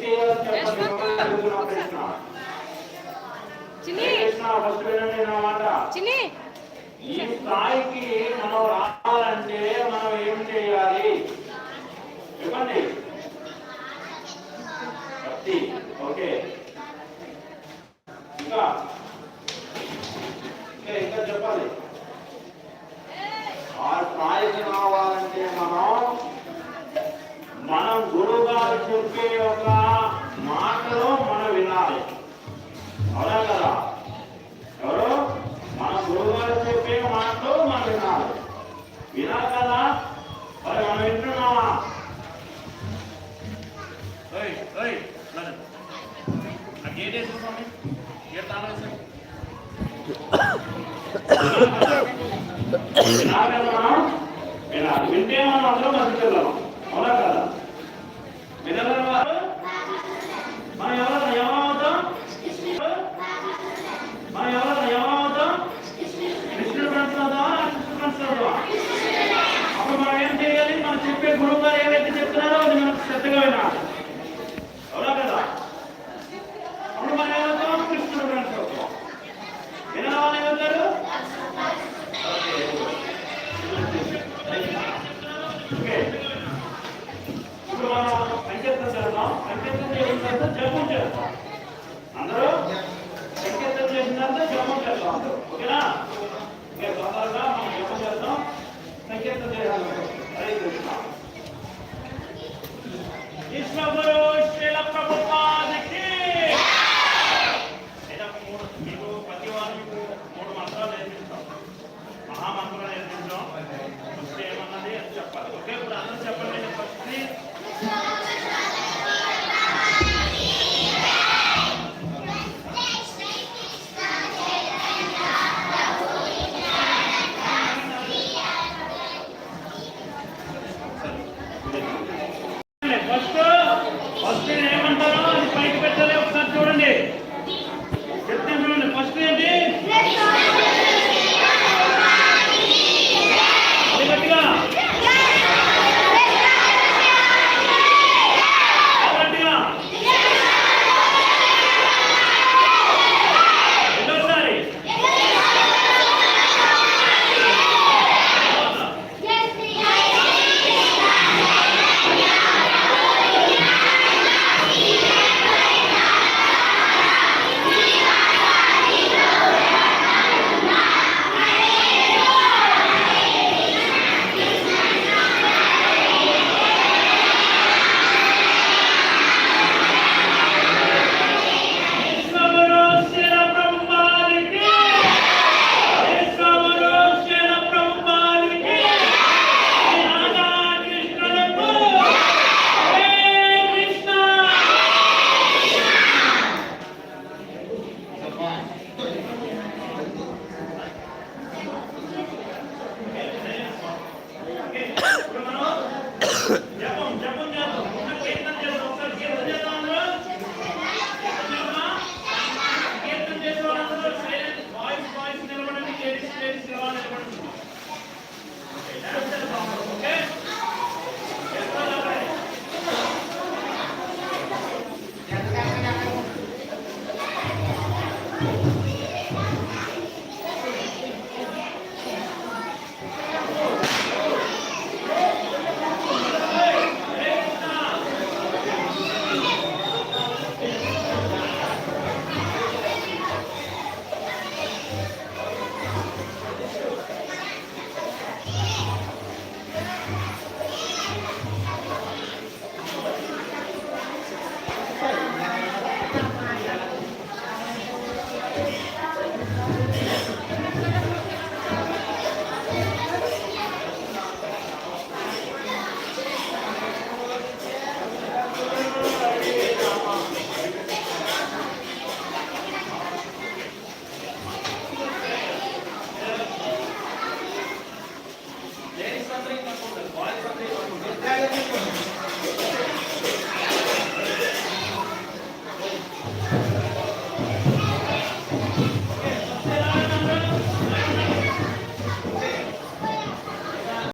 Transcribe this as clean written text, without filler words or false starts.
చేయాలో చెప్పండి. ఈ స్థాయికి మనం రావాలంటే మనం ఏం చేయాలి చెప్పండి. భక్తి. ఓకే, ఇంకా ఇంకా చెప్పాలి. ఆ స్థాయికి రావాలంటే మనం గురువు గారు చెప్పే ఒక మాటలో మనం వినాలి. అవునా కదా? ఎవరు? మన గురువు గారు చెప్పే మాటలో మనం వినాలి. వినాలి కదా? మరి మనం వింటున్నామా? వినాలి. వింటే మనం అందరూ మంచి పిల్లలు. అవునా కదా? వినగల వారు మనం ఏమవుతాం? మనం ఏమవుతాం? కృష్ణుడు ఫ్రెండ్స్ అవుతామా? కృష్ణుడు ఫ్రెండ్స్ అవుతామా? అప్పుడు మనం ఏం చేయాలి? మనం చెప్పే గురువు గారు ఏవైతే చెప్తున్నారో అది మనం శ్రద్ధగా వినాలి. అవునా కదా? అప్పుడు మనం ఏమవుతాం? కృష్ణుడు ఫ్రెండ్స్ అవుతాం. వినగల వాళ్ళు ఏమవుతారు? ఇప్పుడు మనం సంకీర్తన చేద్దాం. సంకీర్తన చేసిన తర్వాత జపం చేస్తాం. అందరూ సంకీర్తన చేసిన తర్వాత జపం చేస్తాం అందరూ. ఓకేనా? ఓకే, తొందరగా మనం జపం చేద్దాం. సంకీర్తన చేయాలి. హరే కృష్ణ. విశ్వగురు శ్రీల ప్రభుపాదకి. మీకు ప్రతి వారు మీకు 3 మంత్రాలు నేర్పిస్తాం. మహామంత్రాలు నేర్పించాం. ఫస్ట్ ఏమన్నది అని చెప్పాలి. ఓకే, ఇప్పుడు అందరూ చెప్పండి. ఫస్ట్ ఫస్ట్ ఏమంటారో అది పైకి పెట్టాలి. ఒకసారి చూడండి, చెప్తే చూడండి. ఫస్ట్ ఏంటి? అది గట్టిగా గట్టిగా. రెండోసారి Gracias.